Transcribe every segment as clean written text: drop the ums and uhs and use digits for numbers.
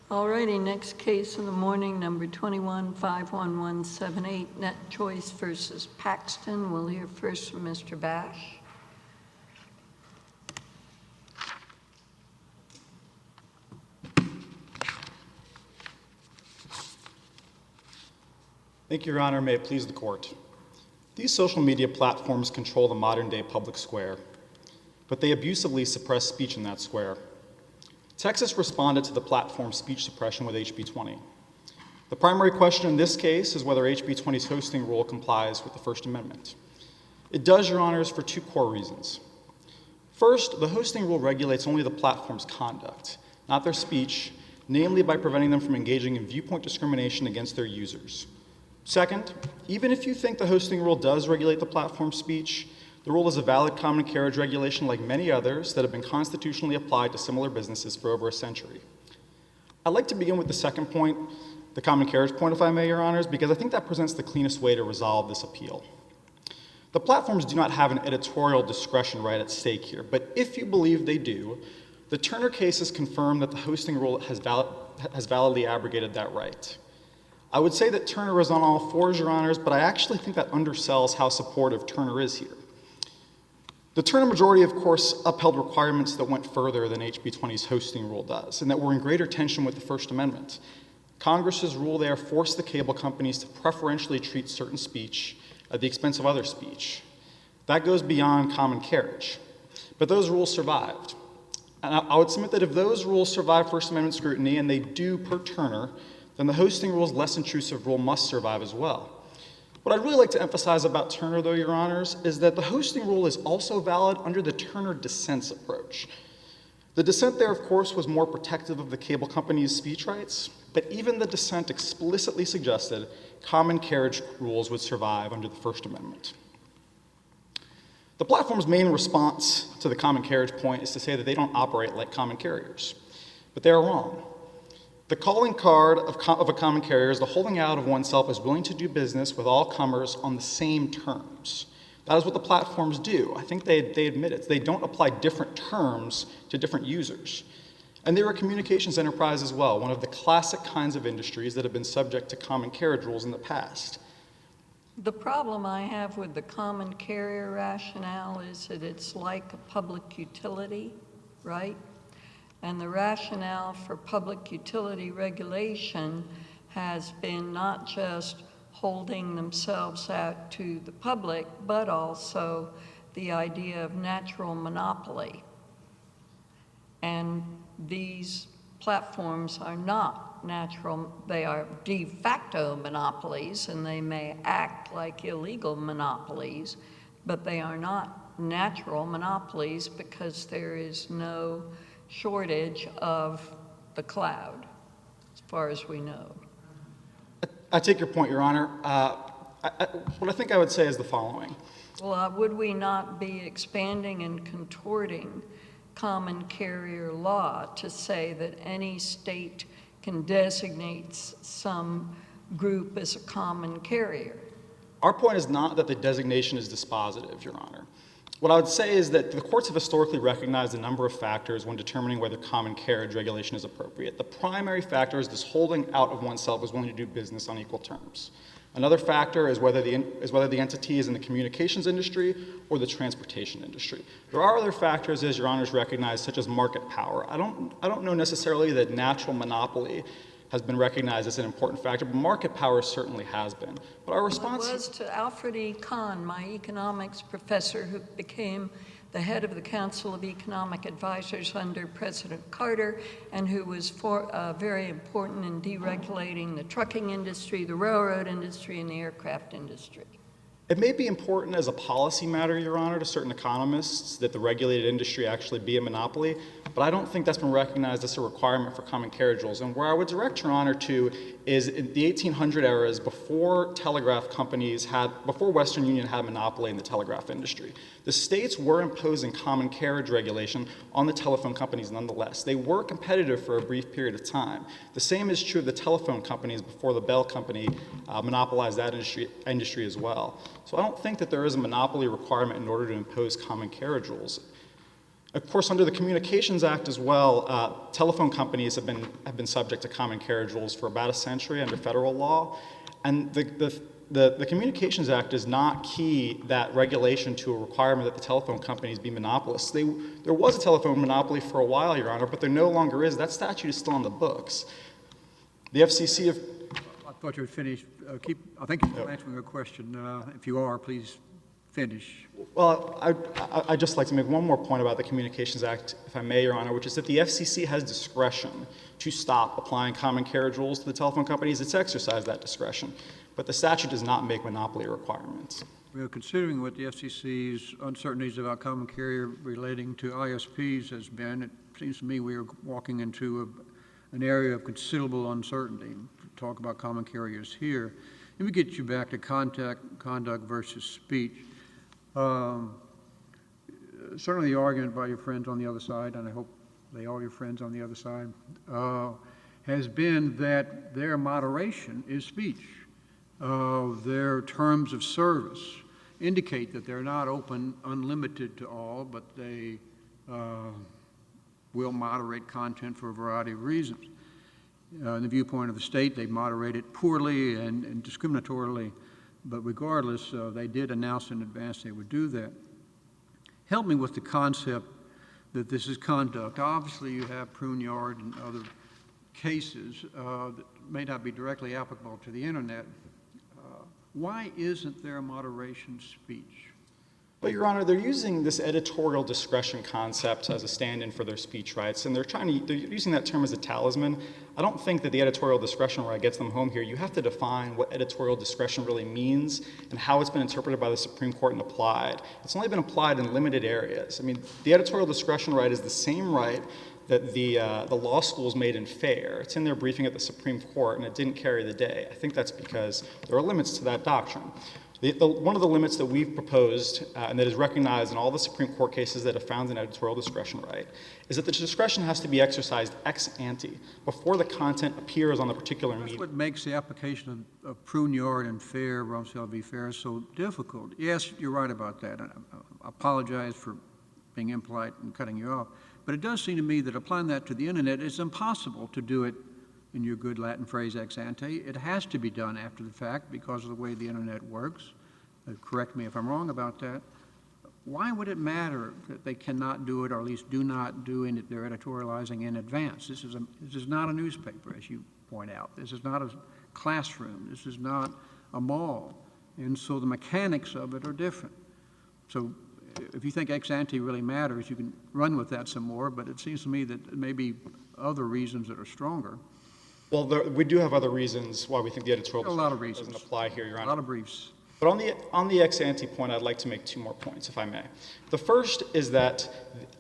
All righty, next case in the morning, number 21-51178, NetChoice versus Paxton. We'll hear first from Mr. Baasch. Thank you, Your Honor. May it please the court. These social media platforms control the modern-day public square, but they abusively suppress speech in that square. Texas responded to the platform's speech suppression with HB 20. The primary question in this case is whether HB 20's hosting rule complies with the First Amendment. It does, Your Honors, for two core reasons. First, the hosting rule regulates only the platform's conduct, not their speech, namely by preventing them from engaging in viewpoint discrimination against their users. Second, even if you think the hosting rule does regulate the platform's speech, the rule is a valid common carriage regulation like many others that have been constitutionally applied to similar businesses for over a century. I'd like to begin with the second point, the common carriage point, if I may, Your Honors, because I think that presents the cleanest way to resolve this appeal. The platforms do not have an editorial discretion right at stake here, but if you believe they do, the Turner case has confirmed that the hosting rule has validly abrogated that right. I would say that Turner is on all fours, Your Honors, but I actually think that undersells how supportive Turner is here. The Turner majority, of course, upheld requirements that went further than HB 20's hosting rule does, and that were in greater tension with the First Amendment. Congress's rule there forced the cable companies to preferentially treat certain speech at the expense of other speech. That goes beyond common carriage. But those rules survived. And I would submit that if those rules survive First Amendment scrutiny, and they do per Turner, then the hosting rule's less intrusive rule must survive as well. What I'd really like to emphasize about Turner, though, Your Honors, is that the hosting rule is also valid under the Turner dissent's approach. The dissent there, of course, was more protective of the cable company's speech rights, but even the dissent explicitly suggested common carriage rules would survive under the First Amendment. The platform's main response to the common carriage point is to say that they don't operate like common carriers, but they are wrong. The calling card of a common carrier is the holding out of oneself as willing to do business with all comers on the same terms. That is what the platforms do. I think they admit it. They don't apply different terms to different users. And they're a communications enterprise as well, one of the classic kinds of industries that have been subject to common carriage rules in the past. The problem I have with the common carrier rationale is that it's like a public utility, right? And the rationale for public utility regulation has been not just holding themselves out to the public, but also the idea of natural monopoly. And these platforms are not natural, they are de facto monopolies, and they may act like illegal monopolies, but they are not natural monopolies because there is no shortage of the cloud, as far as we know. I take your point, Your Honor. What I think I would say is the following. Well, would we not be expanding and contorting common carrier law to say that any state can designate some group as a common carrier? Our point is not that the designation is dispositive, Your Honor. What I would say is that the courts have historically recognized a number of factors when determining whether common carriage regulation is appropriate. The primary factor is this holding out of oneself as willing to do business on equal terms. Another factor is whether the entity is in the communications industry or the transportation industry. There are other factors, as Your Honors recognize, such as market power. I don't know necessarily that natural monopoly has been recognized as an important factor, but market power certainly has been. But our response— Well, it was to Alfred E. Kahn, my economics professor, who became the head of the Council of Economic Advisors under President Carter, and who was very important in deregulating the trucking industry, the railroad industry, and the aircraft industry. It may be important as a policy matter, Your Honor, to certain economists that the regulated industry actually be a monopoly, but I don't think that's been recognized as a requirement for common carriage rules. And where I would direct Your Honor to is in the 1800 eras, before Western Union had a monopoly in the telegraph industry. The states were imposing common carriage regulation on the telephone companies nonetheless. They were competitive for a brief period of time. The same is true of the telephone companies before the Bell Company monopolized that industry as well. So I don't think that there is a monopoly requirement in order to impose common carriage rules. Of course, under the Communications Act as well, telephone companies have been subject to common carriage rules for about a century under federal law, and the Communications Act does not key that regulation to a requirement that the telephone companies be monopolists. There was a telephone monopoly for a while, Your Honor, but there no longer is. That statute is still on the books. The FCC have... I thought you were finished. I think you're still answering a question. If you are, please finish. Well, I'd just like to make one more point about the Communications Act, if I may, Your Honor, which is that the FCC has discretion to stop applying common carriage rules to the telephone companies. It's exercised that discretion, but the statute does not make monopoly requirements. Well, considering what the FCC's uncertainties about common carrier relating to ISPs has been, it seems to me we are walking into an area of considerable uncertainty. Talk about common carriers here. Let me get you back to conduct versus speech. Certainly the argument by your friends on the other side, and I hope they are your friends on the other side, has been that their moderation is speech. Their terms of service indicate that they're not open, unlimited to all, but they will moderate content for a variety of reasons. In the viewpoint of the state, they moderate it poorly and discriminatorily, but regardless, they did announce in advance they would do that. Help me with the concept that this is conduct. Obviously, you have Pruneyard and other cases that may not be directly applicable to the internet. Why isn't there moderation speech? Well, Your Honor, they're using this editorial discretion concept as a stand-in for their speech rights, and they're using that term as a talisman. I don't think that the editorial discretion right gets them home here. You have to define what editorial discretion really means and how it's been interpreted by the Supreme Court and applied. It's only been applied in limited areas. I mean, the editorial discretion right is the same right that the law schools made in Fair. It's in their briefing at the Supreme Court, and it didn't carry the day. I think that's because there are limits to that doctrine. One of the limits that we've proposed, and that is recognized in all the Supreme Court cases that have found an editorial discretion right, is that the discretion has to be exercised ex ante, before the content appears on the particular medium. That's what makes the application of Pruneyard and Fair, Rumsfeld v. Fair, so difficult. Yes, you're right about that. I apologize for being impolite and cutting you off. But it does seem to me that applying that to the internet is impossible to do it in your good Latin phrase ex ante. It has to be done after the fact because of the way the internet works. Correct me if I'm wrong about that. Why would it matter that they cannot do it, or at least do not do it, they're editorializing in advance? This is not a newspaper, as you point out. This is not a classroom. This is not a mall. And so the mechanics of it are different. So if you think ex ante really matters, you can run with that some more, but it seems to me that there may be other reasons that are stronger. Well, we do have other reasons why we think the editorial discretion doesn't apply here, Your Honor. A lot of briefs. But on the ex ante point, I'd like to make two more points, if I may. The first is that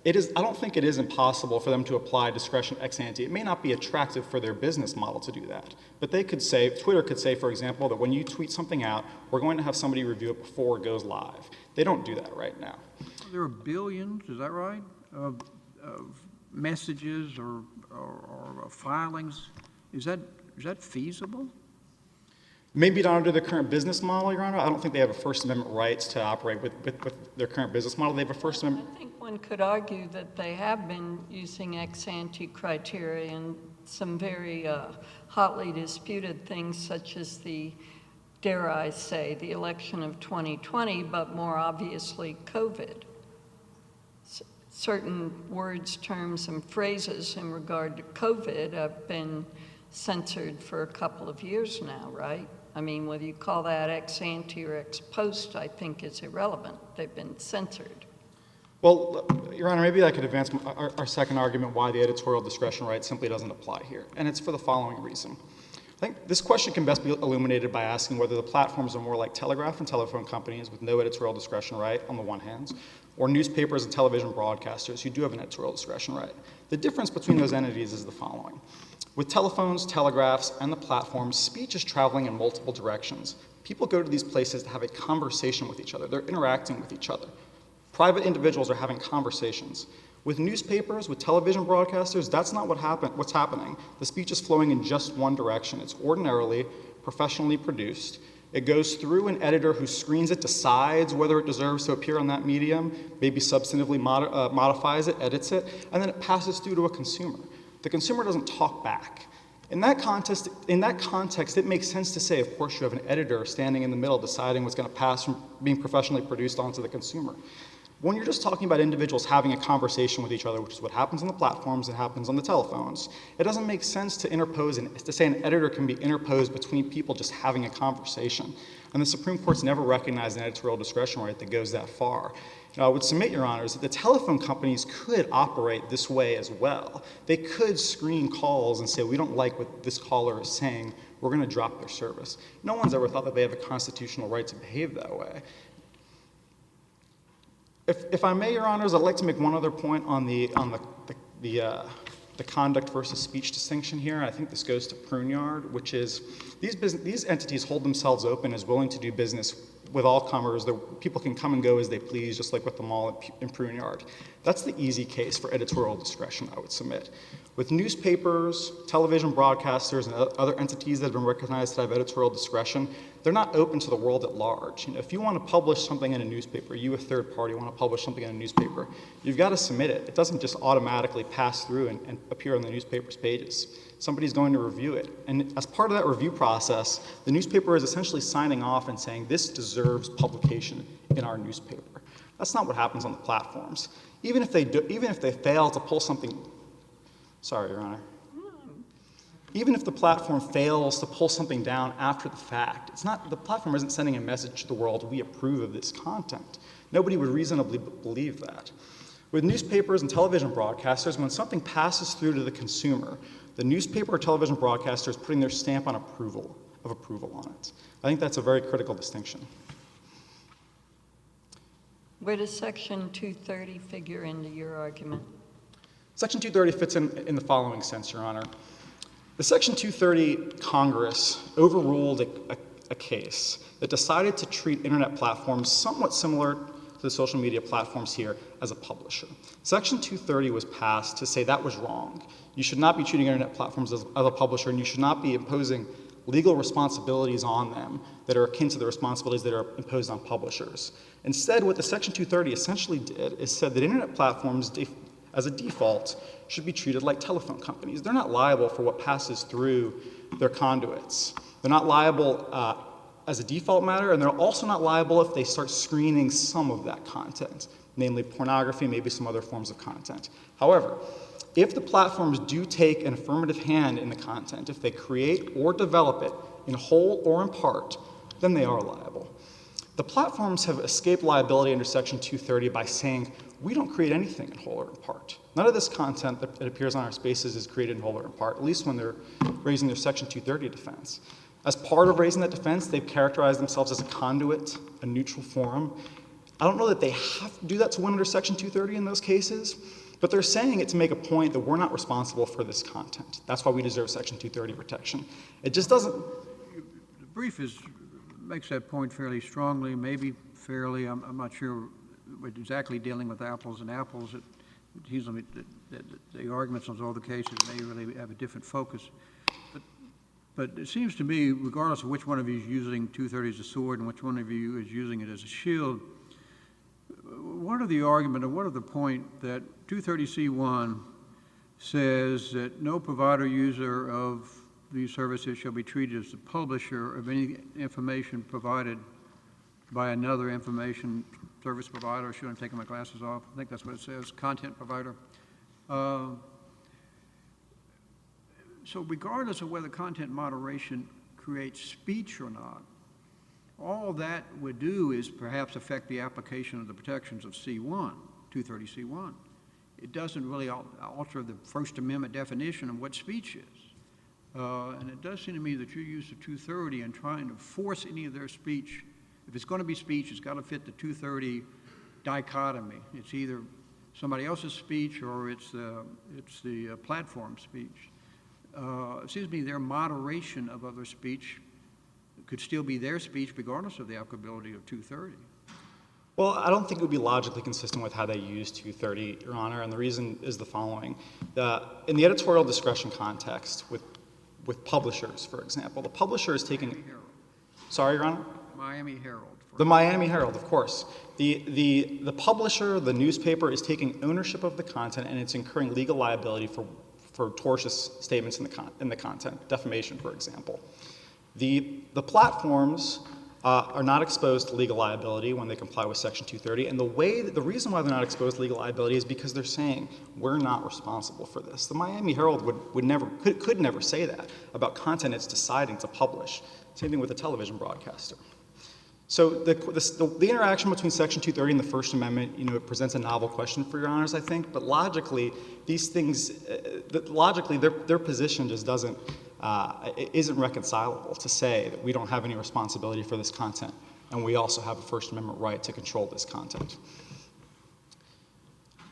I don't think it is impossible for them to apply discretion ex ante. It may not be attractive for their business model to do that. But they could say, Twitter could say, for example, that when you tweet something out, we're going to have somebody review it before it goes live. They don't do that right now. There are billions, is that right, of messages or filings. Is that feasible? Maybe not under the current business model, Your Honor. I don't think they have a First Amendment rights to operate with their current business model. They have a First Amendment. I think one could argue that they have been using ex ante criteria in some very hotly disputed things, such as dare I say, the election of 2020, but more obviously COVID. Certain words, terms, and phrases in regard to COVID have been censored for a couple of years now, right? I mean, whether you call that ex ante or ex post, I think is irrelevant. They've been censored. Well, Your Honor, maybe I could advance our second argument why the editorial discretion right simply doesn't apply here, and it's for the following reason. I think this question can best be illuminated by asking whether the platforms are more like telegraph and telephone companies with no editorial discretion right on the one hand, or newspapers and television broadcasters who do have an editorial discretion right. The difference between those entities is the following. With telephones, telegraphs, and the platforms, speech is traveling in multiple directions. People go to these places to have a conversation with each other. They're interacting with each other. Private individuals are having conversations. With newspapers, with television broadcasters, that's not what's happening. The speech is flowing in just one direction. It's ordinarily professionally produced. It goes through an editor who screens it, decides whether it deserves to appear on that medium, maybe substantively modifies it, edits it, and then it passes through to a consumer. The consumer doesn't talk back. In that context, it makes sense to say, of course, you have an editor standing in the middle deciding what's going to pass from being professionally produced onto the consumer. When you're just talking about individuals having a conversation with each other, which is what happens on the platforms, it happens on the telephones, it doesn't make sense to interpose, and to say an editor can be interposed between people just having a conversation. And the Supreme Court's never recognized an editorial discretion right that goes that far. I would submit, Your Honors, that the telephone companies could operate this way as well. They could screen calls and say, we don't like what this caller is saying, we're going to drop their service. No one's ever thought that they have a constitutional right to behave that way. If I may, Your Honors, I'd like to make one other point on the conduct versus speech distinction here. I think this goes to Pruneyard, which is these entities hold themselves open as willing to do business with all comers. People can come and go as they please, just like with the mall in Pruneyard. That's the easy case for editorial discretion, I would submit. With newspapers, television broadcasters, and other entities that have been recognized to have editorial discretion, they're not open to the world at large. If you want to publish something in a newspaper, you, a third party, want to publish something in a newspaper, you've got to submit it. It doesn't just automatically pass through and appear on the newspaper's pages. Somebody's going to review it. And as part of that review process, the newspaper is essentially signing off and saying, this deserves publication in our newspaper. That's not what happens on the platforms. Even if they fail to pull something, sorry, Your Honor. Even if the platform fails to pull something down after the fact, the platform isn't sending a message to the world, we approve of this content. Nobody would reasonably believe that. With newspapers and television broadcasters, when something passes through to the consumer, the newspaper or television broadcaster is putting their stamp on approval on it. I think that's a very critical distinction. Where does Section 230 figure into your argument? Section 230 fits in the following sense, Your Honor. The Section 230 Congress overruled a case that decided to treat internet platforms somewhat similar to the social media platforms here as a publisher. Section 230 was passed to say that was wrong. You should not be treating internet platforms as a publisher, and you should not be imposing legal responsibilities on them that are akin to the responsibilities that are imposed on publishers. Instead, what the Section 230 essentially did is said that internet platforms, as a default, should be treated like telephone companies. They're not liable for what passes through their conduits. They're not liable as a default matter, and they're also not liable if they start screening some of that content, namely pornography, maybe some other forms of content. However, if the platforms do take an affirmative hand in the content, if they create or develop it in whole or in part, then they are liable. The platforms have escaped liability under Section 230 by saying, we don't create anything in whole or in part. None of this content that appears on our spaces is created in whole or in part, at least when they're raising their Section 230 defense. As part of raising that defense, they've characterized themselves as a conduit, a neutral forum. I don't know that they have to do that to win under Section 230 in those cases, but they're saying it to make a point that we're not responsible for this content. That's why we deserve Section 230 protection. It just doesn't. The brief makes that point fairly strongly, maybe fairly. I'm not sure we're exactly dealing with apples and apples. The arguments on all the cases may really have a different focus. But it seems to me, regardless of which one of you is using 230 as a sword and which one of you is using it as a shield, what are the argument or what are the point that 230C1 says that no provider user of these services shall be treated as the publisher of any information provided by another information service provider? Should I take my glasses off? I think that's what it says, content provider. So regardless of whether content moderation creates speech or not, all that would do is perhaps affect the application of the protections of C1, 230C1. It doesn't really alter the First Amendment definition of what speech is. And it does seem to me that your use of 230 and trying to force any of their speech, if it's going to be speech, it's got to fit the 230 dichotomy. It's either somebody else's speech or it's the platform speech. It seems to me their moderation of other speech could still be their speech regardless of the applicability of 230. Well, I don't think it would be logically consistent with how they use 230, Your Honor, and the reason is the following. In the editorial discretion context with publishers, for example, the publisher is taking... Sorry, Your Honor? Miami Herald. The Miami Herald, of course. The publisher, the newspaper, is taking ownership of the content, and it's incurring legal liability for tortious statements in the content, defamation, for example. The platforms are not exposed to legal liability when they comply with Section 230, and the reason why they're not exposed to legal liability is because they're saying we're not responsible for this. The Miami Herald could never say that about content it's deciding to publish. Same thing with a television broadcaster. So the interaction between Section 230 and the First Amendment, it presents a novel question for Your Honors, I think. But logically, these things, their position just isn't reconcilable to say that we don't have any responsibility for this content, and we also have a First Amendment right to control this content.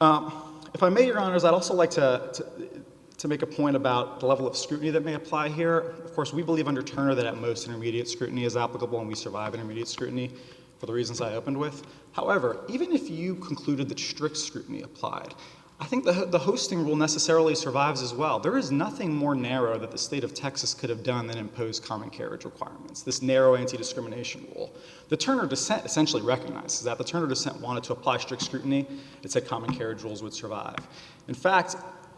If I may, Your Honors, I'd also like to make a point about the level of scrutiny that may apply here. Of course, we believe under Turner that at most intermediate scrutiny is applicable, and we survive intermediate scrutiny for the reasons I opened with. However, even if you concluded that strict scrutiny applied, I think the hosting rule necessarily survives as well. There is nothing more narrow that the state of Texas could have done than impose common carriage requirements, this narrow anti-discrimination rule. The Turner dissent essentially recognizes that. The Turner dissent wanted to apply strict scrutiny. It said common carriage rules would survive. In fact,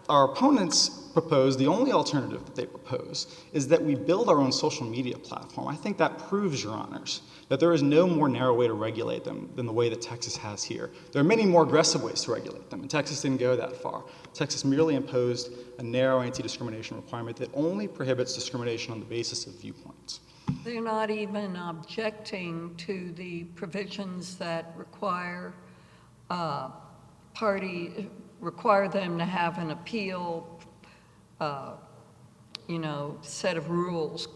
our opponents propose, the only alternative that they propose, is that we build our own social media platform. I think that proves, Your Honors, that there is no more narrow way to regulate them than the way that Texas has here. There are many more aggressive ways to regulate them, and Texas didn't go that far. Texas merely imposed a narrow anti-discrimination requirement that only prohibits discrimination on the basis of viewpoints. They're not even objecting to the provisions that require them to have an appeal, set of rules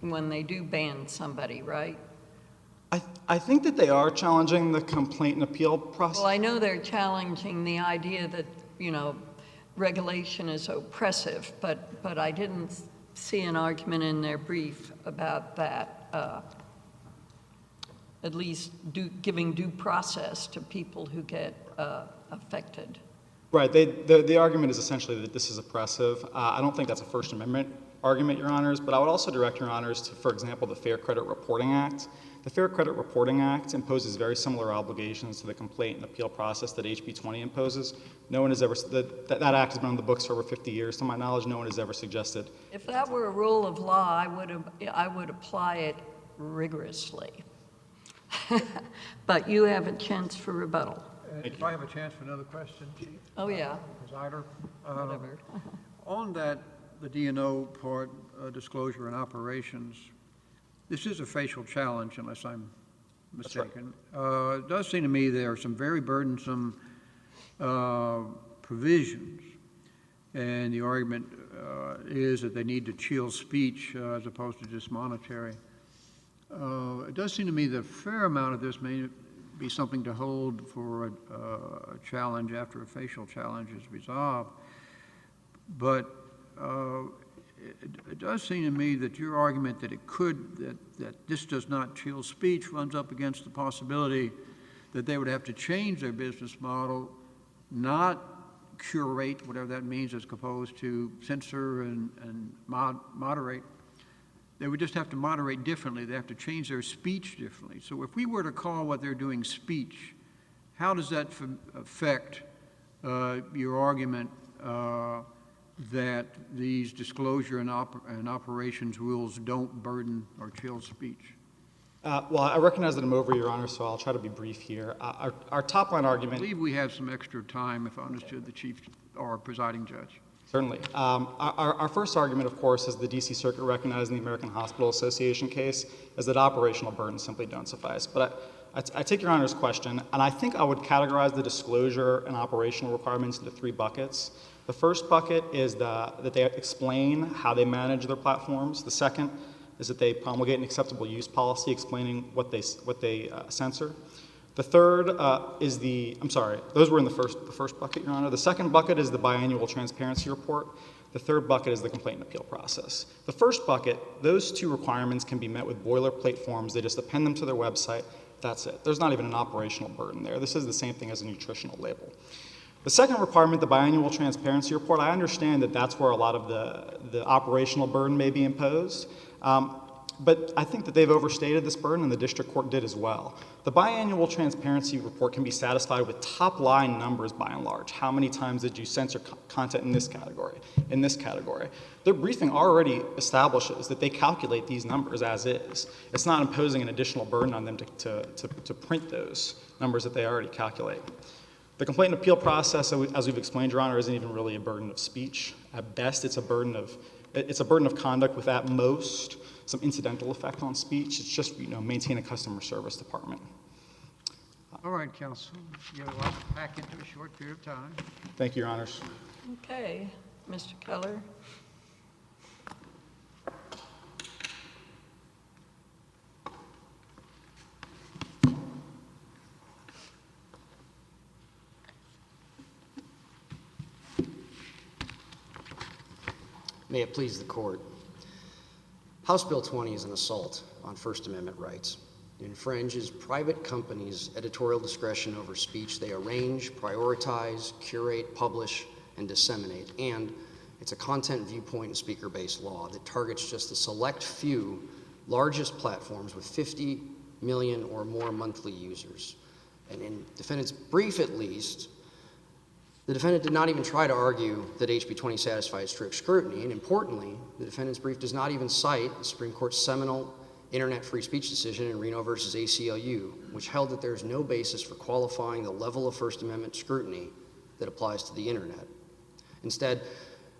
when they do ban somebody, right? I think that they are challenging the complaint and appeal process. Well, I know they're challenging the idea that, regulation is oppressive, but I didn't see an argument in their brief about that, at least giving due process to people who get affected. Right. The argument is essentially that this is oppressive. I don't think that's a First Amendment argument, Your Honors, but I would also direct Your Honors to, for example, the Fair Credit Reporting Act. The Fair Credit Reporting Act imposes very similar obligations to the complaint and appeal process that HB 20 imposes. No one has ever, that act has been on the books for over 50 years, to my knowledge. No one has ever suggested. If that were a rule of law, I would apply it rigorously. But you have a chance for rebuttal. If I have a chance for another question, Chief? Oh, yeah. Presider? Whatever. On that, the D&O part, disclosure and operations, this is a facial challenge, unless I'm mistaken. Right. It does seem to me there are some very burdensome provisions, and the argument is that they need to shield speech as opposed to just monetary. It does seem to me that a fair amount of this may be something to hold for a challenge after a facial challenge is resolved. But it does seem to me that your argument that that this does not shield speech runs up against the possibility that they would have to change their business model, not curate, whatever that means, as opposed to censor and moderate. They would just have to moderate differently. They have to change their speech differently. So if we were to call what they're doing speech, how does that affect your argument that these disclosure and operations rules don't burden or chill speech? Well, I recognize that I'm over, Your Honor, so I'll try to be brief here. Our top-line argument... I believe we have some extra time, if I understood the Chief or presiding judge. Certainly. Our first argument, of course, as the D.C. Circuit recognized in the American Hospital Association case, is that operational burdens simply don't suffice. But I take Your Honor's question, and I think I would categorize the disclosure and operational requirements into three buckets. The first bucket is that they explain how they manage their platforms. The second is that they promulgate an acceptable use policy explaining what they censor. The third those were in the first bucket, Your Honor. The second bucket is the biannual transparency report. The third bucket is the complaint and appeal process. The first bucket, those two requirements can be met with boilerplate forms. They just append them to their website. That's it. There's not even an operational burden there. This is the same thing as a nutritional label. The second requirement, the biannual transparency report, I understand that that's where a lot of the operational burden may be imposed. but I think that they've overstated this burden, and the district court did as well. The biannual transparency report can be satisfied with top-line numbers by and large. How many times did you censor content in this category, in this category? Their briefing already establishes that they calculate these numbers as is. It's not imposing an additional burden on them to print those numbers that they already calculate. The complaint and appeal process, as we've explained, Your Honor, isn't even really a burden of speech. At best, it's a burden of conduct with, at most, some incidental effect on speech. It's just, maintain a customer service department. All right, counsel, you have a lot to pack into a short period of time. Thank you, Your Honors. Okay, Mr. Keller. May it please the court. House Bill 20 is an assault on First Amendment rights. It infringes private companies' editorial discretion over speech they arrange, prioritize, curate, publish, and disseminate. And it's a content, viewpoint, and speaker-based law that targets just the select few largest platforms with 50 million or more monthly users. And in defendant's brief, at least, the defendant did not even try to argue that HB 20 satisfies strict scrutiny, and importantly, the defendant's brief does not even cite the Supreme Court's seminal internet free speech decision in Reno versus ACLU, which held that there is no basis for qualifying the level of First Amendment scrutiny that applies to the internet. Instead,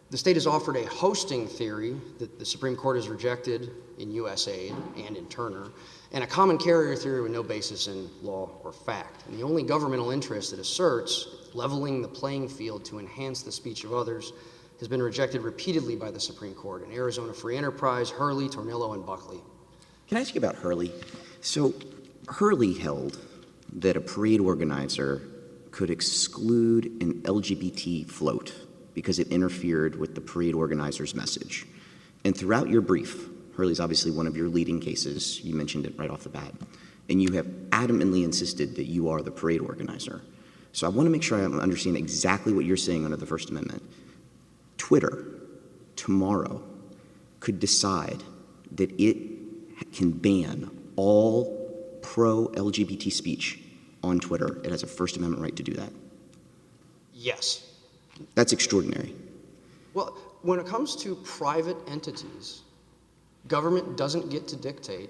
the state has offered a hosting theory that the Supreme Court has rejected in USAID and in Turner, and a common carrier theory with no basis in law or fact. And the only governmental interest that asserts leveling the playing field to enhance the speech of others has been rejected repeatedly by the Supreme Court in Arizona Free Enterprise, Hurley, Tornillo, and Buckley. Can I ask you about Hurley? So Hurley held that a parade organizer could exclude an LGBT float because it interfered with the parade organizer's message. And throughout your brief, Hurley's obviously one of your leading cases. You mentioned it right off the bat. And you have adamantly insisted that you are the parade organizer. So I want to make sure I understand exactly what you're saying under the First Amendment. Twitter, tomorrow, could decide that it can ban all pro-LGBT speech on Twitter. It has a First Amendment right to do that. Yes. That's extraordinary. Well, when it comes to private entities, government doesn't get to dictate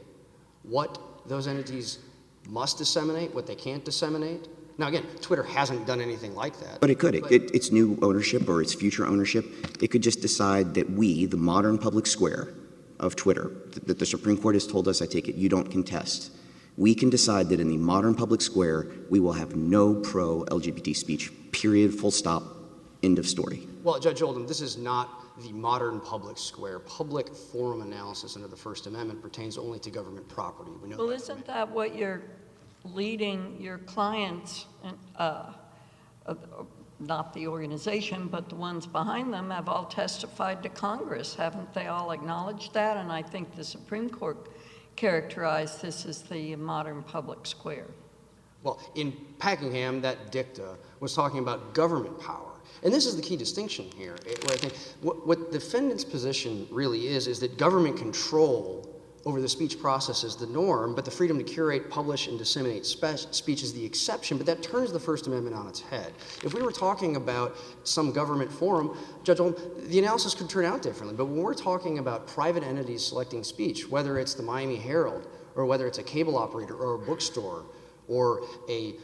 what those entities must disseminate, what they can't disseminate. Now, again, Twitter hasn't done anything like that. But it could. Its new ownership or its future ownership, it could just decide that we, the modern public square of Twitter, that the Supreme Court has told us, I take it, you don't contest. We can decide that in the modern public square, we will have no pro-LGBT speech, period, full stop, end of story. Well, Judge Oldham, this is not the modern public square. Public forum analysis under the First Amendment pertains only to government property. We know Well, that. isn't that what you're leading your clients, not the organization, but the ones behind them, have all testified to Congress? Haven't they all acknowledged that? And I think the Supreme Court characterized this as the modern public square. Well, in Packingham, that dicta was talking about government power. And this is the key distinction here. I think what the defendant's position really is that government control over the speech process is the norm, but the freedom to curate, publish, and disseminate speech is the exception, but that turns the First Amendment on its head. If we were talking about some government forum, Judge Oldham, the analysis could turn out differently, but when we're talking about private entities selecting speech, whether it's the Miami Herald, or whether it's a cable operator, or a bookstore, or a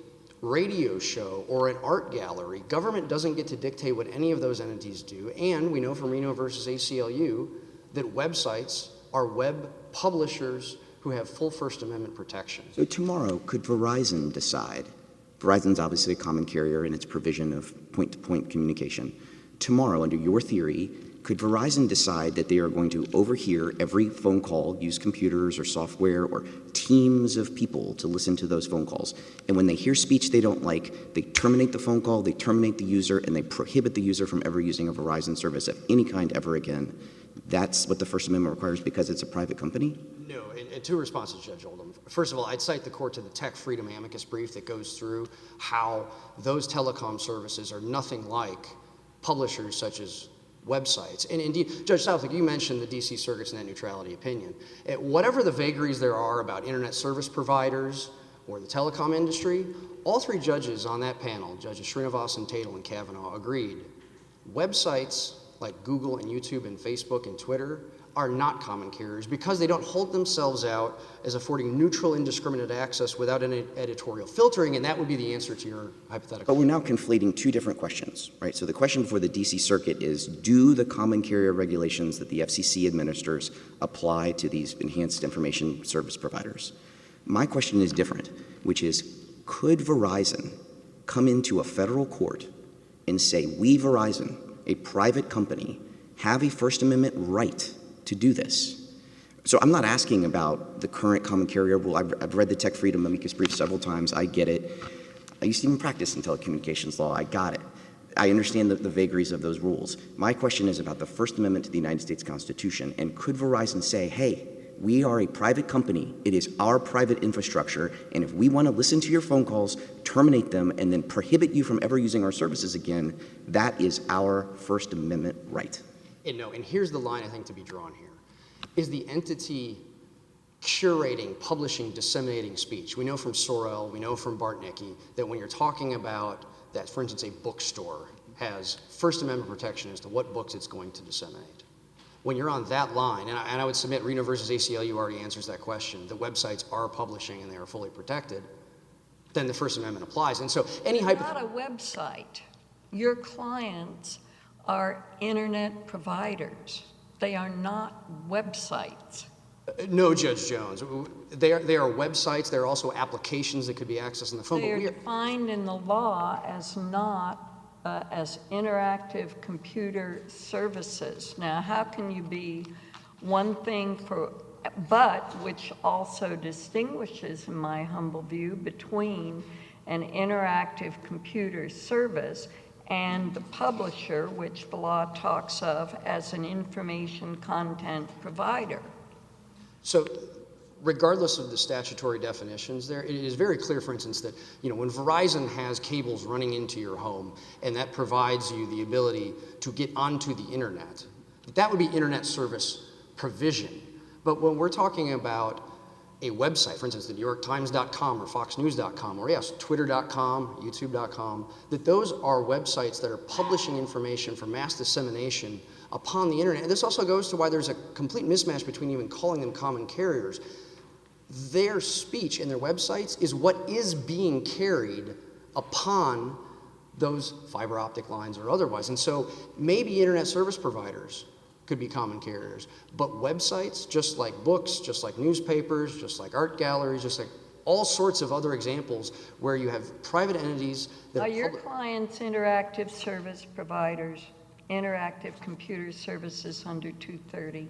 radio show, or an art gallery, government doesn't get to dictate what any of those entities do, and we know from Reno versus ACLU that websites are web publishers who have full First Amendment protection. So tomorrow, could Verizon decide, Verizon's obviously a common carrier in its provision of point-to-point communication. Tomorrow, under your theory, could Verizon decide that they are going to overhear every phone call, use computers or software or teams of people to listen to those phone calls? And when they hear speech they don't like, they terminate the phone call, they terminate the user, and they prohibit the user from ever using a Verizon service of any kind ever again. That's what the First Amendment requires because it's a private company? No, and two responses, Judge Oldham. First of all, I'd cite the court to the Tech Freedom Amicus brief that goes through how those telecom services are nothing like publishers such as websites. And indeed, Judge Southwick, you mentioned the D.C. Circuit's net neutrality opinion. Whatever the vagaries there are about internet service providers or the telecom industry, all three judges on that panel, Judges Srinivasan, Tatel, and Kavanaugh, agreed websites like Google and YouTube and Facebook and Twitter are not common carriers because they don't hold themselves out as affording neutral, indiscriminate access without any editorial filtering, and that would be the answer to your hypothetical. But we're now conflating two different questions, right? So the question before the D.C. Circuit is, do the common carrier regulations that the FCC administers apply to these enhanced information service providers? My question is different, which is, could Verizon come into a federal court and say, we, Verizon, a private company, have a First Amendment right to do this? So I'm not asking about the current common carrier rule. I've read the Tech Freedom Amicus brief several times. I get it. I used to even practice in telecommunications law. I got it. I understand the vagaries of those rules. My question is about the First Amendment to the United States Constitution, and could Verizon say, hey, we are a private company. It is our private infrastructure, and if we want to listen to your phone calls, terminate them, and then prohibit you from ever using our services again, that is our First Amendment right. And no, and here's the line I think to be drawn here. Is the entity curating, publishing, disseminating speech? We know from Sorrell, we know from Bartnicki, that when you're talking about that, for instance, a bookstore has First Amendment protection as to what books it's going to disseminate. When you're on that line, and I would submit Reno versus ACLU already answers that question, the websites are publishing and they are fully protected, then the First Amendment applies. And so any Not a website. Your clients are internet providers. They are not websites. No, Judge Jones. They are websites. There are also applications that could be accessed on the phone. They are defined in the law as not as interactive computer services. Now, how can you be one thing but which also distinguishes, in my humble view, between an interactive computer service and the publisher, which the law talks of as an information content provider? So regardless of the statutory definitions there, it is very clear, for instance, that when Verizon has cables running into your home and that provides you the ability to get onto the internet, that would be internet service provision. But when we're talking about a website, for instance, the NewYorkTimes.com or FoxNews.com, or yes, Twitter.com, YouTube.com, that those are websites that are publishing information for mass dissemination upon the internet. And this also goes to why there's a complete mismatch between even calling them common carriers. Their speech in their websites is what is being carried upon those fiber optic lines or otherwise. And so maybe internet service providers could be common carriers, but websites, just like books, just like newspapers, just like art galleries, just like all sorts of other examples where you have private entities that Are your clients interactive service providers, interactive computer services under 230?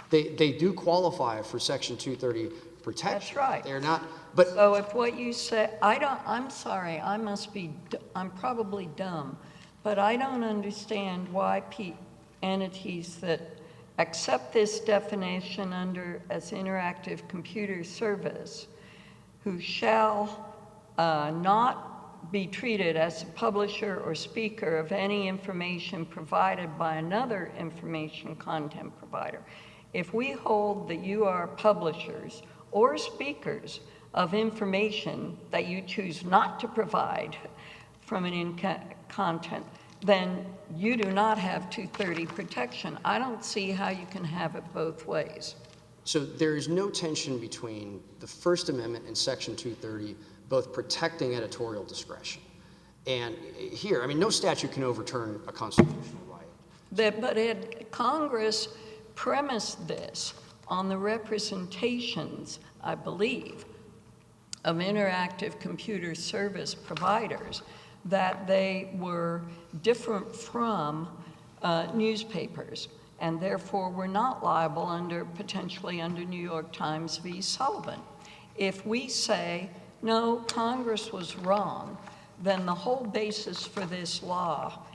They do qualify for Section 230 protection. That's right. They're not, but So if what you say, I'm sorry, I'm probably dumb, but I don't understand why entities that accept this definition as interactive computer service, who shall not be treated as a publisher or speaker of any information provided by another information content provider. If we hold that you are publishers or speakers of information that you choose not to provide from an content, then you do not have 230 protection. I don't see how you can have it both ways. so there is no tension between the First Amendment and Section 230, both protecting editorial discretion. And here, I mean, no statute can overturn a constitutional right. But Congress premised this on the representations, I believe, of interactive computer service providers, that they were different from newspapers, and therefore were not liable potentially under New York Times v. Sullivan. If we say, no, Congress was wrong, then the whole basis for this law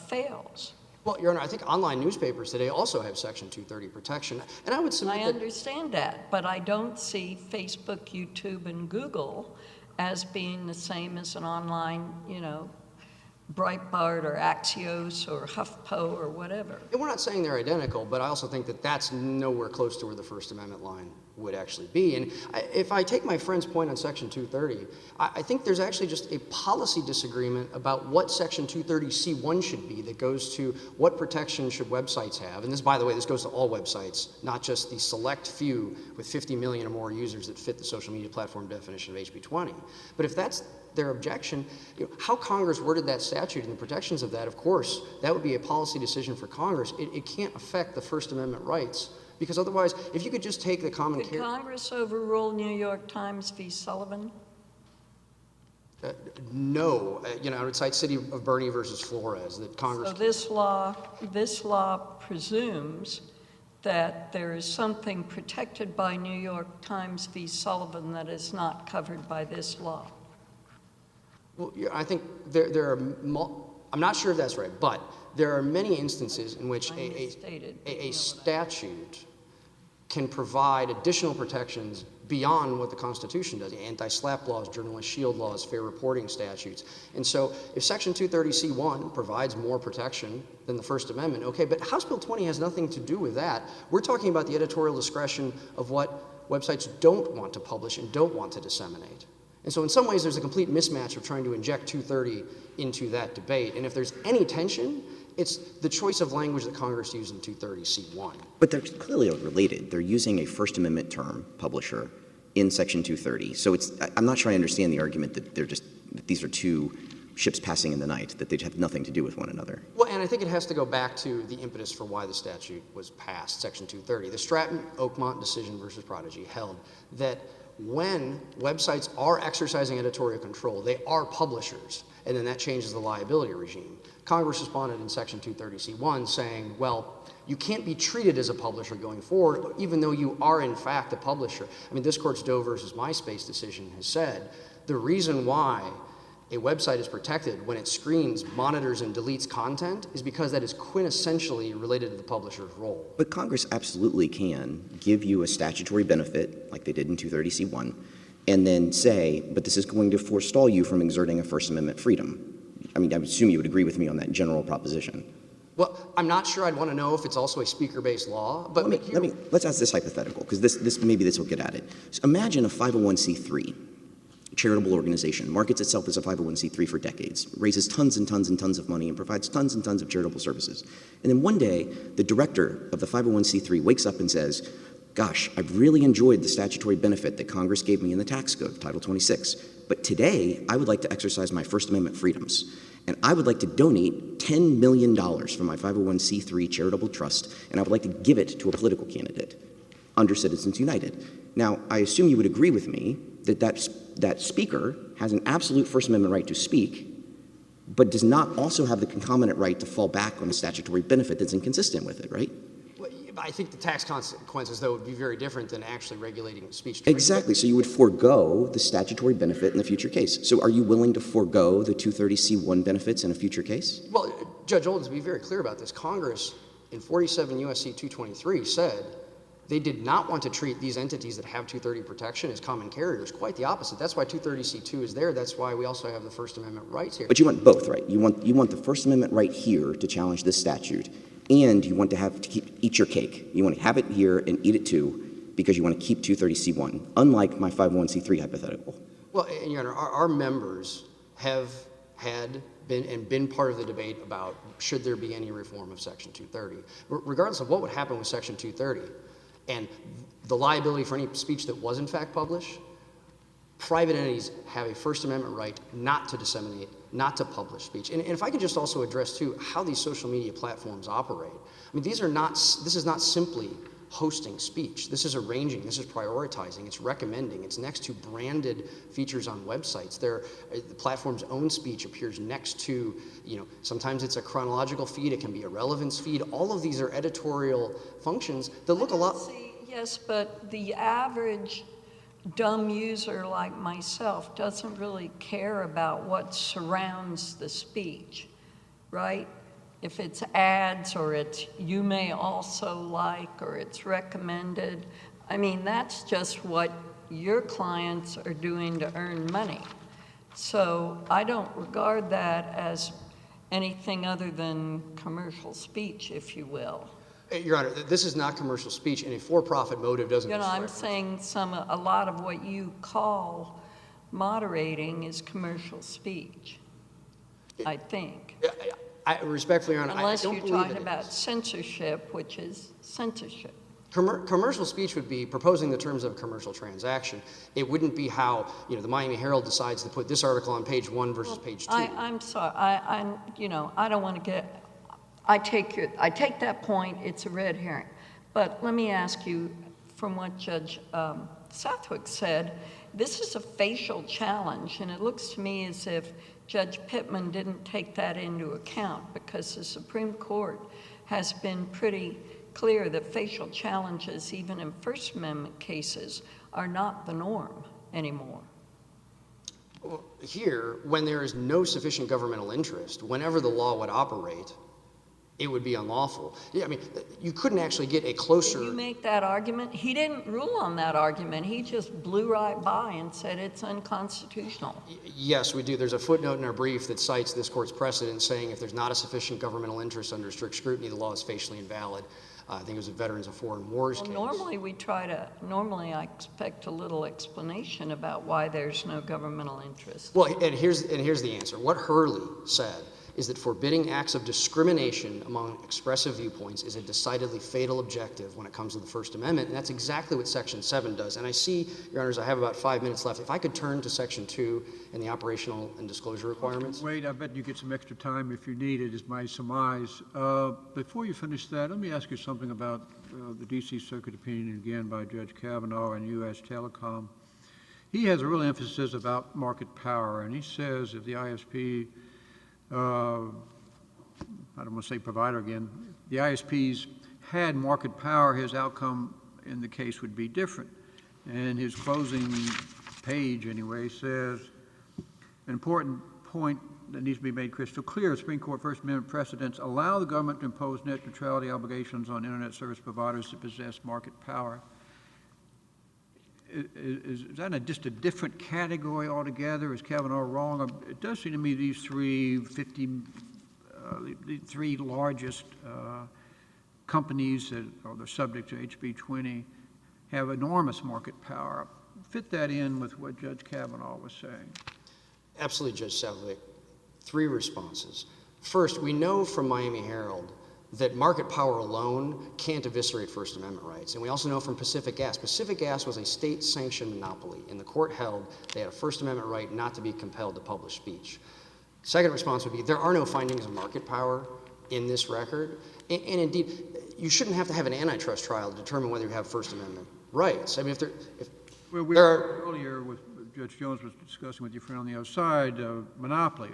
fails. Well, Your Honor, I think online newspapers today also have Section 230 protection, and I would submit I that understand that, but I don't see Facebook, YouTube, and Google as being the same as an online, Breitbart or Axios or HuffPo or whatever. And we're not saying they're identical, but I also think that that's nowhere close to where the First Amendment line would actually be. And if I take my friend's point on Section 230, I think there's actually just a policy disagreement about what Section 230C1 should be that goes to what protection should websites have. And this, by the way, this goes to all websites, not just the select few with 50 million or more users that fit the social media platform definition of HB 20. But if that's their objection, how Congress worded that statute and the protections of that, of course, that would be a policy decision for Congress. It can't affect the First Amendment rights, because otherwise, if you could just take the common Could Congress overrule New York Times v. Sullivan? No. I would cite City of Bernie versus Flores, that Congress... So this law presumes that there is something protected by New York Times v. Sullivan that is not covered by this law. Well, I think there are... I'm not sure if that's right, but there are many instances in which a statute can provide additional protections beyond what the Constitution does, anti-SLAPP laws, journalist shield laws, fair reporting statutes. And so if Section 230C1 provides more protection than the First Amendment, okay, but House Bill 20 has nothing to do with that. We're talking about the editorial discretion of what websites don't want to publish and don't want to disseminate. And so in some ways there's a complete mismatch of trying to inject 230 into that debate. And if there's any tension, it's the choice of language that Congress used in 230C1. But they're clearly related. They're using a First Amendment term, publisher, in Section 230. So I'm not sure I understand the argument that that these are two ships passing in the night, that they have nothing to do with one another. Well, and I think it has to go back to the impetus for why the statute was passed, Section 230. The Stratton-Oakmont decision versus Prodigy held that when websites are exercising editorial control, they are publishers, and then that changes the liability regime. Congress responded in Section 230C1 saying, well, you can't be treated as a publisher going forward, even though you are in fact a publisher. I mean, this court's Doe versus MySpace decision has said the reason why a website is protected when it screens, monitors, and deletes content is because that is quintessentially related to the publisher's role. But Congress absolutely can give you a statutory benefit, like they did in 230C1, and then say, but this is going to forestall you from exerting a First Amendment freedom. I mean, I assume you would agree with me on that general proposition. Well, I'm not sure I'd want to know if it's also a speaker-based law, but let's ask this hypothetical, because maybe this will get at it. So imagine a 501c3 charitable organization, markets itself as a 501c3 for decades, raises tons and tons and tons of money, and provides tons and tons of charitable services. And then one day, the director of the 501c3 wakes up and says, gosh, I've really enjoyed the statutory benefit that Congress gave me in the tax code, Title 26. But today, I would like to exercise my First Amendment freedoms. And I would like to donate $10 million from my 501c3 charitable trust, and I would like to give it to a political candidate under Citizens United. Now, I assume you would agree with me that speaker has an absolute First Amendment right to speak, but does not also have the concomitant right to fall back on a statutory benefit that's inconsistent with it, right? Well, I think the tax consequences, though, would be very different than actually regulating speech. Exactly. So you would forego the statutory benefit in the future case. So are you willing to forego the 230C1 benefits in a future case? Well, Judge Oldham, to be very clear about this, Congress in 47 U.S.C. 223 said they did not want to treat these entities that have 230 protection as common carriers. Quite the opposite. That's why 230C2 is there. That's why we also have the First Amendment rights here. But you want both, right? You want the First Amendment right here to challenge this statute, and you want to eat your cake. You want to have it here and eat it too, because you want to keep 230C1, unlike my 501c3 hypothetical. Well, and Your Honor, our members have been part of the debate about should there be any reform of Section 230. Regardless of what would happen with Section 230, and the liability for any speech that was in fact published, private entities have a First Amendment right not to disseminate, not to publish speech. And if I could just also address, too, how these social media platforms operate. I mean, this is not simply hosting speech. This is arranging, this is prioritizing, it's recommending, it's next to branded features on websites. The platform's own speech appears next to, sometimes it's a chronological feed, it can be a relevance feed. All of these are editorial functions that look a lot... Yes, but the average dumb user like myself doesn't really care about what surrounds the speech, right? If it's ads or it's you may also like or it's recommended, I mean, that's just what your clients are doing to earn money. So I don't regard that as anything other than commercial speech, if you will. Your Honor, this is not commercial speech, and a for-profit motive doesn't. You know, I'm saying a lot of what you call moderating is commercial speech, I think. Respectfully, Your Honor, Unless I don't you're believe talking it about is. censorship, which is censorship. Commercial speech would be proposing the terms of a commercial transaction. It wouldn't be how, the Miami Herald decides to put this article on page 1 versus page 2. I'm sorry, I don't want to get, I take that point, it's a red herring. But let me ask you, from what Judge Southwick said, this is a facial challenge, and it looks to me as if Judge Pittman didn't take that into account, because the Supreme Court has been pretty clear that facial challenges, even in First Amendment cases, are not the norm anymore. Here, when there is no sufficient governmental interest, whenever the law would operate, it would be unlawful. Yeah, I mean, you couldn't actually get a closer... Did you make that argument? He didn't rule on that argument. He just blew right by and said it's unconstitutional. Yes, we do. There's a footnote in our brief that cites this court's precedent saying if there's not a sufficient governmental interest under strict scrutiny, the law is facially invalid. I think it was a Veterans of Foreign Wars case. Normally I expect a little explanation about why there's no governmental interest. Well, and here's the answer. What Hurley said is that forbidding acts of discrimination among expressive viewpoints is a decidedly fatal objective when it comes to the First Amendment, and that's exactly what Section 7 does. And I see, Your Honors, I have about 5 minutes left. If I could turn to Section 2 and the operational and disclosure requirements. Wait, I bet you get some extra time if you need it, is my surmise. Before you finish that, let me ask you something about the D.C. Circuit opinion, again, by Judge Kavanaugh and U.S. Telecom. He has a real emphasis about market power, and he says if the ISP, I don't want to say provider again, the ISPs had market power, his outcome in the case would be different. And his closing page, anyway, says, an important point that needs to be made crystal clear, Supreme Court First Amendment precedents allow the government to impose net neutrality obligations on Internet service providers that possess market power. Is that just a different category altogether? Is Kavanaugh wrong? It does seem to me these three largest companies that are the subject to HB 20 have enormous market power. Fit that in with what Judge Kavanaugh was saying. Absolutely, Judge Southwick. 3 responses. First, we know from Miami Herald that market power alone can't eviscerate First Amendment rights. And we also know from Pacific Gas. Pacific Gas was a state-sanctioned monopoly, and the court held they had a First Amendment right not to be compelled to publish speech. Second response would be there are no findings of market power in this record. And indeed, you shouldn't have to have an antitrust trial to determine whether you have First Amendment rights. I mean, Earlier, with Judge Jones was discussing with your friend on the other side, monopoly.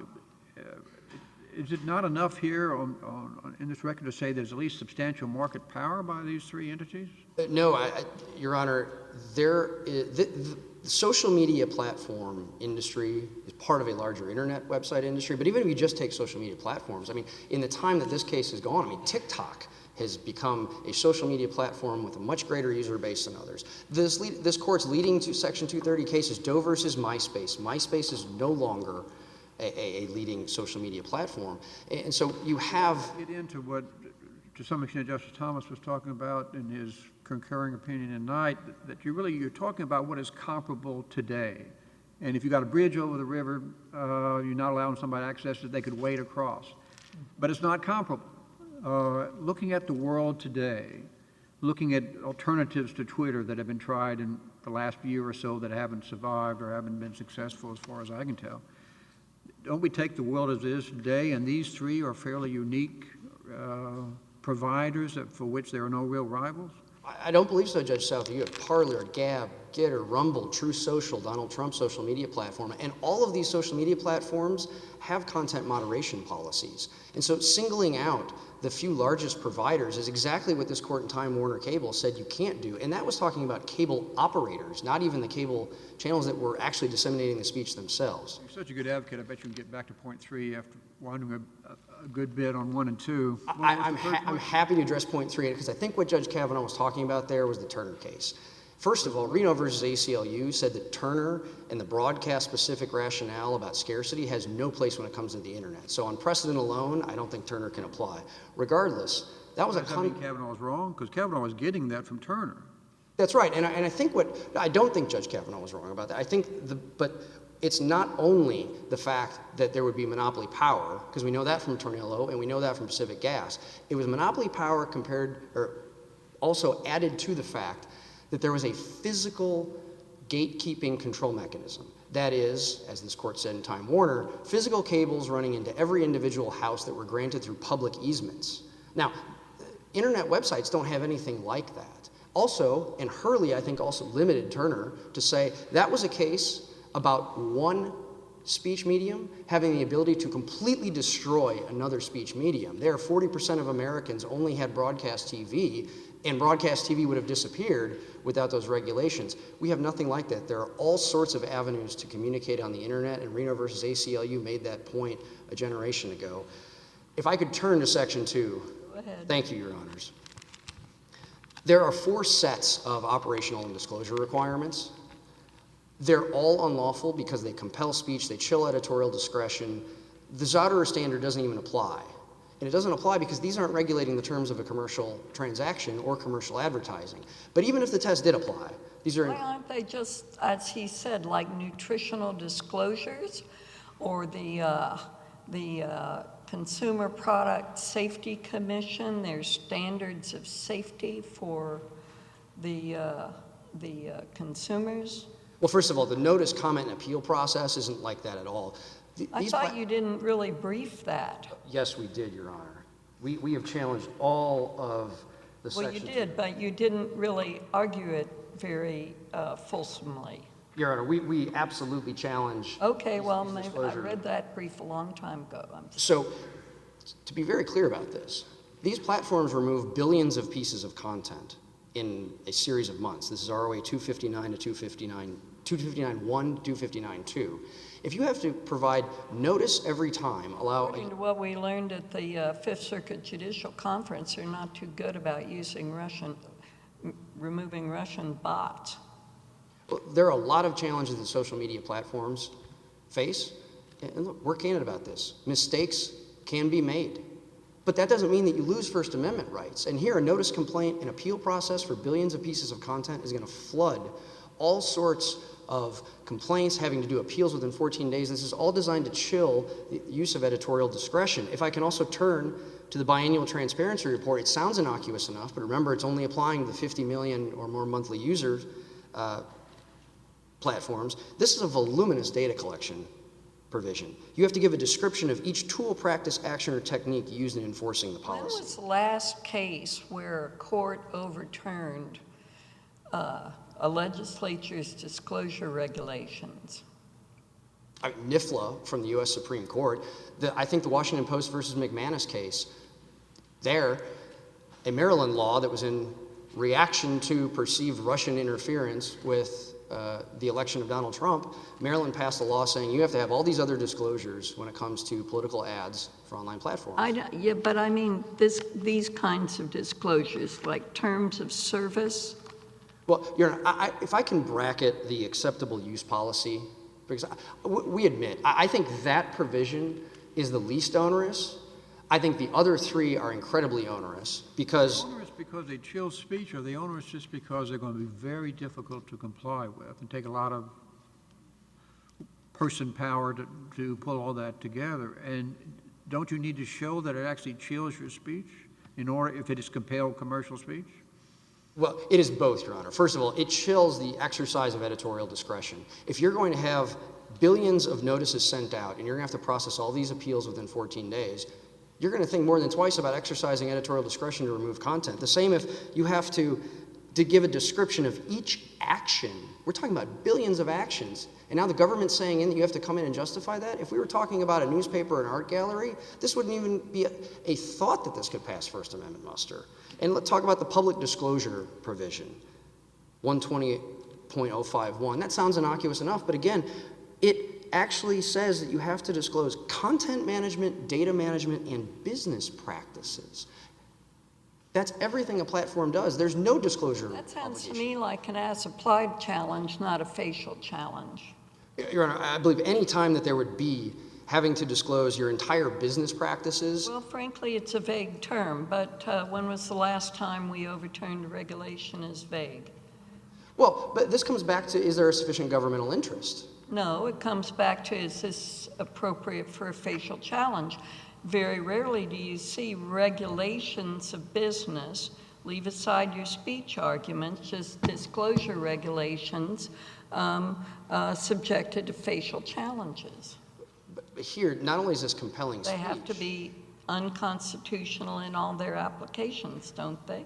Is it not enough here in this record to say there's at least substantial market power by these 3 entities? No, Your Honor. The social media platform industry is part of a larger internet website industry. But even if you just take social media platforms, I mean, in the time that this case has gone, I mean, TikTok has become a social media platform with a much greater user base than others. This court's leading to Section 230 cases, Doe versus MySpace. MySpace is no longer a leading social media platform. And so you have... Get into what, to some extent, Justice Thomas was talking about in his concurring opinion tonight, that you're talking about what is comparable today. And if you got a bridge over the river, you're not allowing somebody access that they could wade across. But it's not comparable. Looking at the world today, looking at alternatives to Twitter that have been tried in the last year or so that haven't survived or haven't been successful as far as I can tell, don't we take the world as it is today, and these 3 are fairly unique providers for which there are no real rivals? I don't believe so, Judge South. You have Parler, Gab, Getter, Rumble, True Social, Donald Trump's social media platform, and all of these social media platforms have content moderation policies. And so singling out the few largest providers is exactly what this court in Time Warner Cable said you can't do. And that was talking about cable operators, not even the cable channels that were actually disseminating the speech themselves. You're such a good advocate. I bet you can get back to point 3 after wandering a good bit on 1 and 2. I'm happy to address point 3 because I think what Judge Kavanaugh was talking about there was the Turner case. First of all, Reno versus ACLU said that Turner and the broadcast-specific rationale about scarcity has no place when it comes to the internet. So on precedent alone, I don't think Turner can apply. Regardless, that was Does that mean Kavanaugh was wrong? Because Kavanaugh was getting that from Turner. That's right, and I think I don't think Judge Kavanaugh was wrong about that. I think but it's not only the fact that there would be monopoly power, because we know that from Tornillo and we know that from Pacific Gas. It was monopoly power also added to the fact that there was a physical gatekeeping control mechanism. That is, as this court said in Time Warner, physical cables running into every individual house that were granted through public easements. Now, internet websites don't have anything like that. Also, and Hurley, I think, also limited Turner to say that was a case about one speech medium having the ability to completely destroy another speech medium. There, 40% of Americans only had broadcast TV, and broadcast TV would have disappeared without those regulations. We have nothing like that. There are all sorts of avenues to communicate on the internet, and Reno versus ACLU made that point a generation ago. If I could turn to Section 2. Go ahead. Thank you, Your Honors. There are 4 sets of operational and disclosure requirements. They're all unlawful because they compel speech, they chill editorial discretion. The Zotterer standard doesn't even apply. And it doesn't apply because these aren't regulating the terms of a commercial transaction or commercial advertising. But even if the test did apply, these are... Why aren't they just, as he said, like nutritional disclosures or the Consumer Product Safety Commission, there's standards of safety for the consumers? Well, first of all, the notice, comment, and appeal process isn't like that at all. I thought you didn't really brief that. Yes, we did, Your Honor. We have challenged all of the Well, you sections. did, but you didn't really argue it very fulsomely. Your Honor, we absolutely challenge. Okay, well, these maybe I disclosure- read that brief a long time ago. So, to be very clear about this, these platforms remove billions of pieces of content in a series of months. This is ROA 259 to 259, 259.1 to 259.2. If you have to provide notice every time, According to what we learned at the Fifth Circuit Judicial Conference, they're not too good about removing Russian bots. there are a lot of challenges that social media platforms face. And look, we're candid about this. Mistakes can be made. But that doesn't mean that you lose First Amendment rights. And here, a notice, complaint, and appeal process for billions of pieces of content is going to flood all sorts of complaints having to do appeals within 14 days. This is all designed to chill the use of editorial discretion. If I can also turn to the biannual transparency report, it sounds innocuous enough, but remember, it's only applying to 50 million or more monthly users platforms. This is a voluminous data collection provision. You have to give a description of each tool, practice, action, or technique used in enforcing the When policy. was the last case where a court overturned a legislature's disclosure regulations? NIFLA from the U.S. Supreme Court. I think the Washington Post versus McManus case, there, a Maryland law that was in reaction to perceived Russian interference with the election of Donald Trump, Maryland passed a law saying you have to have all these other disclosures when it comes to political ads for online platforms. Yeah, but I mean these kinds of disclosures, like terms of service. Well, Your Honor, if I can bracket the acceptable use policy, because we admit, I think that provision is the least onerous. I think the other three are incredibly onerous because... Onerous because they chill speech, or the onerous just because they're going to be very difficult to comply with and take a lot of person power to pull all that together. And don't you need to show that it actually chills your speech in order, if it is compelled commercial speech? Well, it is both, Your Honor. First of all, it chills the exercise of editorial discretion. If you're going to have billions of notices sent out and you're going to have to process all these appeals within 14 days, you're going to think more than twice about exercising editorial discretion to remove content. The same if you have to give a description of each action. We're talking about billions of actions. And now the government's saying that you have to come in and justify that? If we were talking about a newspaper or an art gallery, this wouldn't even be a thought that this could pass First Amendment muster. And let's talk about the public disclosure provision, 120.051. That sounds innocuous enough, but again, it actually says that you have to disclose content management, data management, and business practices. That's everything a platform does. There's no disclosure That sounds to obligation. me like an as-applied challenge, not a facial challenge. Your Honor, I believe any time that there would be having to disclose your entire business practices, Well, frankly, it's a vague term, but when was the last time we overturned a regulation as vague? well, but this comes back to, is there a sufficient governmental interest? No, it comes back to, is this appropriate for a facial challenge? Very rarely do you see regulations of business, leave aside your speech arguments, just disclosure regulations subjected to facial challenges. But here, not only is this compelling They speech, have to be unconstitutional in all their applications, don't they?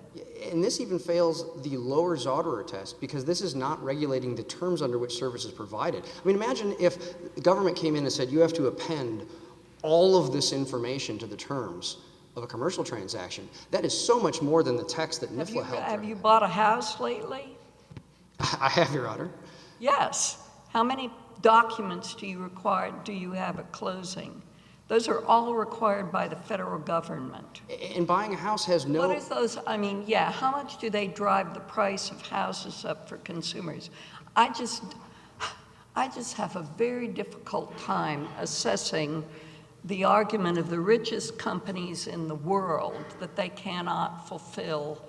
and this even fails the lower Zauderer test, because this is not regulating the terms under which service is provided. I mean, imagine if the government came in and said, you have to append all of this information to the terms of a commercial transaction. That is so much more than the text that NIFLA helped. Have you bought a house lately? I have, Your Honor. Yes. How many documents do you have at closing? Those are all required by the federal government. And buying a house has no... What is those, I mean, yeah, how much do they drive the price of houses up for consumers? I just have a very difficult time assessing the argument of the richest companies in the world that they cannot fulfill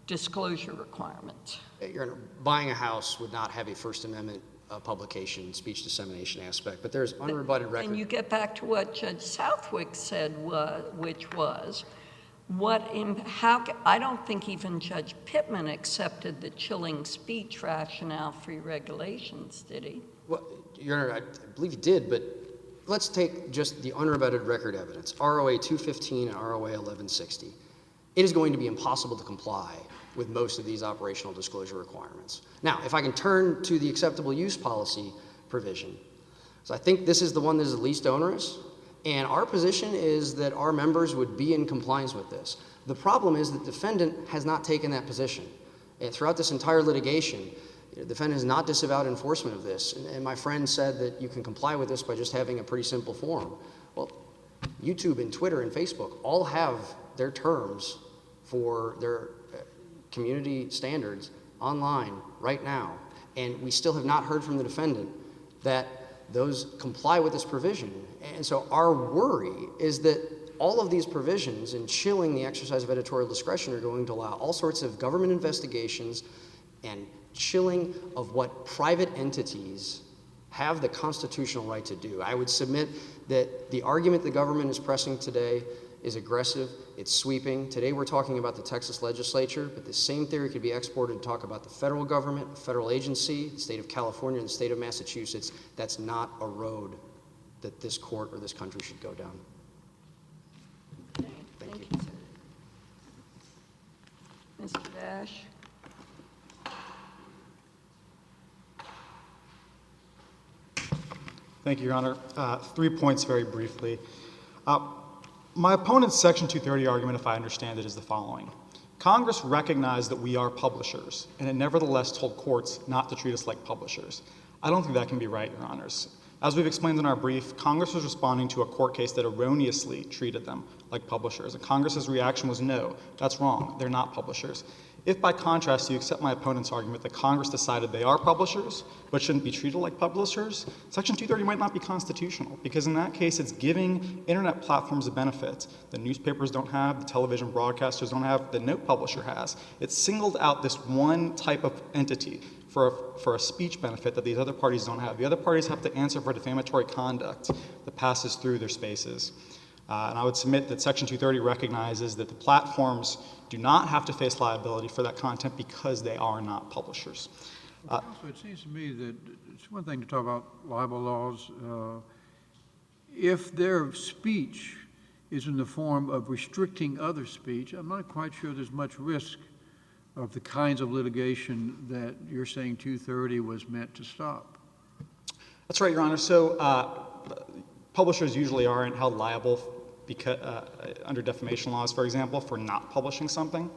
disclosure requirements. Your Honor, buying a house would not have a First Amendment publication, speech dissemination aspect, but there's unrebutted record. And you get back to what Judge Southwick said, which was, I don't think even Judge Pittman accepted the chilling speech rationale for regulations, did he? Well, Your Honor, I believe he did, but let's take just the unrebutted record evidence, ROA 215 and ROA 1160. It is going to be impossible to comply with most of these operational disclosure requirements. Now, if I can turn to the acceptable use policy provision. So I think this is the one that is the least onerous, and our position is that our members would be in compliance with this. The problem is that the defendant has not taken that position. And throughout this entire litigation, the defendant has not disavowed enforcement of this. And my friend said that you can comply with this by just having a pretty simple form. Well, YouTube and Twitter and Facebook all have their terms for their community standards online right now. And we still have not heard from the defendant that those comply with this provision. And so our worry is that all of these provisions in chilling the exercise of editorial discretion are going to allow all sorts of government investigations and chilling of what private entities have the constitutional right to do. I would submit that the argument the government is pressing today is aggressive, it's sweeping. Today we're talking about the Texas legislature, but the same theory could be exported to talk about the federal government, the federal agency, the state of California, and the state of Massachusetts. That's not a road that this court or this country should go down. Thank you. Mr. Baasch? Thank you, Your Honor. 3 points very briefly. My opponent's Section 230 argument, if I understand it, is the following. Congress recognized that we are publishers, and it nevertheless told courts not to treat us like publishers. I don't think that can be right, Your Honors. As we've explained in our brief, Congress was responding to a court case that erroneously treated them like publishers, and Congress's reaction was no, that's wrong, they're not publishers. If, by contrast, you accept my opponent's argument that Congress decided they are publishers but shouldn't be treated like publishers, Section 230 might not be constitutional, because in that case it's giving internet platforms a benefit that newspapers don't have, the television broadcasters don't have, that no publisher has. It's singled out this one type of entity for a speech benefit that these other parties don't have. The other parties have to answer for defamatory conduct that passes through their spaces. And I would submit that Section 230 recognizes that the platforms do not have to face liability for that content because they are not publishers. Also, it seems to me that it's one thing to talk about libel laws. If their speech is in the form of restricting other speech, I'm not quite sure there's much risk of the kinds of litigation that you're saying 230 was meant to stop. That's right, Your Honor. So publishers usually aren't held liable because, under defamation laws, for example, for not publishing something.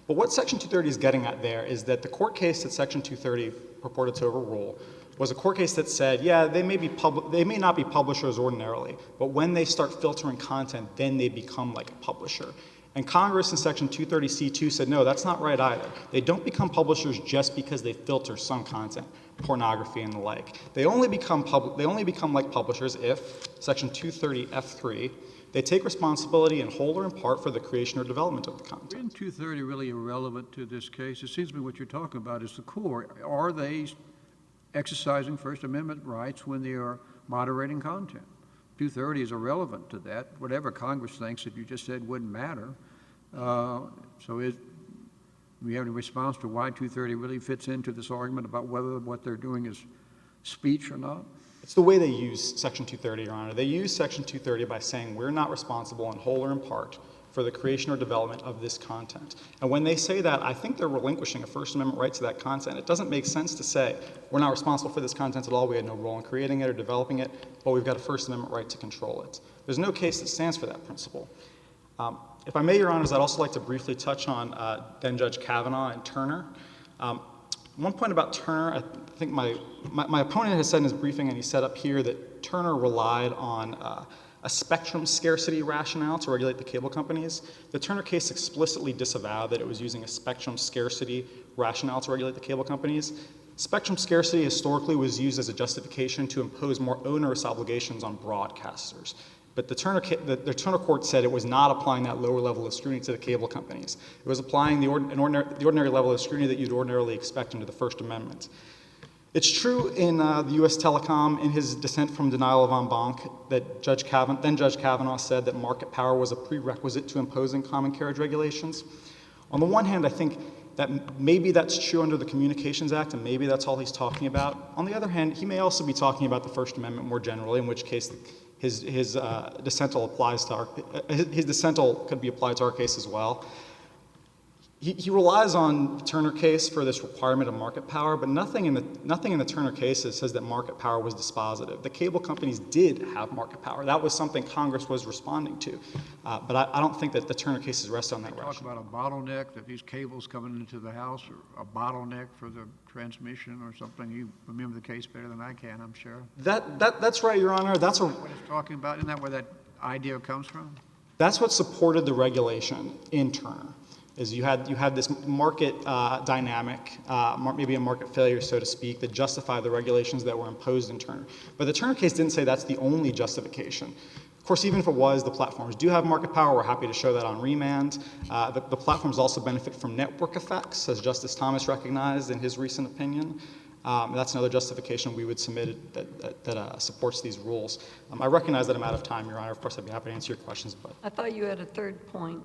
But what Section 230 is getting at there is that the court case that Section 230 purported to overrule was a court case that said, yeah, they may not be publishers ordinarily, but when they start filtering content, then they become like a publisher. And Congress in Section 230C2 said, no, that's not right either. They don't become publishers just because they filter some content, pornography and the like. They only become like publishers if, Section 230F3, they take responsibility in whole or in part for the creation or development of the content. Isn't 230 really irrelevant to this case? It seems to me what you're talking about is the core. Are they exercising First Amendment rights when they are moderating content? 230 is irrelevant to that. Whatever Congress thinks that you just said wouldn't matter. So do we have any response to why 230 really fits into this argument about whether what they're doing is speech or not? It's the way they use Section 230, Your Honor. They use Section 230 by saying we're not responsible in whole or in part for the creation or development of this content. And when they say that, I think they're relinquishing a First Amendment right to that content. It doesn't make sense to say we're not responsible for this content at all, we had no role in creating it or developing it, but we've got a First Amendment right to control it. There's no case that stands for that principle. If I may, Your Honors, I'd also like to briefly touch on then Judge Kavanaugh and Turner. One point about Turner, I think my opponent has said in his briefing, and he said up here, that Turner relied on a spectrum scarcity rationale to regulate the cable companies. The Turner case explicitly disavowed that it was using a spectrum scarcity rationale to regulate the cable companies. Spectrum scarcity historically was used as a justification to impose more onerous obligations on broadcasters. But the Turner court said it was not applying that lower level of scrutiny to the cable companies. It was applying the ordinary level of scrutiny that you'd ordinarily expect under the First Amendment. It's true in the U.S. Telecom, in his dissent from denial of en banc, that then Judge Kavanaugh said that market power was a prerequisite to imposing common carriage regulations. On the one hand, I think that maybe that's true under the Communications Act, and maybe that's all he's talking about. On the other hand, he may also be talking about the First Amendment more generally, in which case his dissental could be applied to our case as well. He relies on the Turner case for this requirement of market power, but nothing in the Turner case says that market power was dispositive. The cable companies did have market power. That was something Congress was responding to. But I don't think that the Turner cases rest on that Talk rationale. about a bottleneck, that these cables coming into the house, or a bottleneck for the transmission or something. You remember the case better than I can, I'm sure. That's right, Your Honor. What he's talking about, isn't that where that idea comes from? That's what supported the regulation in Turner. Is you had this market dynamic, maybe a market failure, so to speak, that justified the regulations that were imposed in Turner. But the Turner case didn't say that's the only justification. Of course, even if it was, the platforms do have market power. We're happy to show that on remand. The platforms also benefit from network effects, as Justice Thomas recognized in his recent opinion. That's another justification we would submit that supports these rules. I recognize that I'm out of time, Your Honor. Of course, I'd be happy to answer your questions. But I thought you had a third point.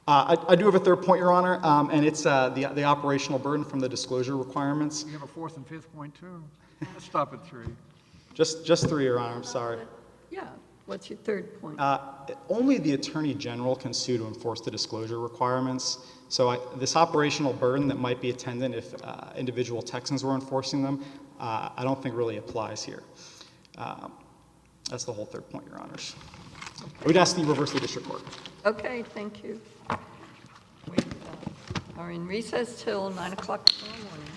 I do have a third point, Your Honor, and it's the operational burden from the disclosure requirements. You have a fourth and fifth point, too? Let's stop at three. Just three, Your Honor. I'm sorry. Yeah, what's your third point? Only the Attorney General can sue to enforce the disclosure requirements. So this operational burden that might be attendant if individual Texans were enforcing them, I don't think really applies here. That's the whole third point, Your Honors. We'd ask that you reverse the district court. Okay, thank you. We are in recess till 9 o'clock tomorrow morning.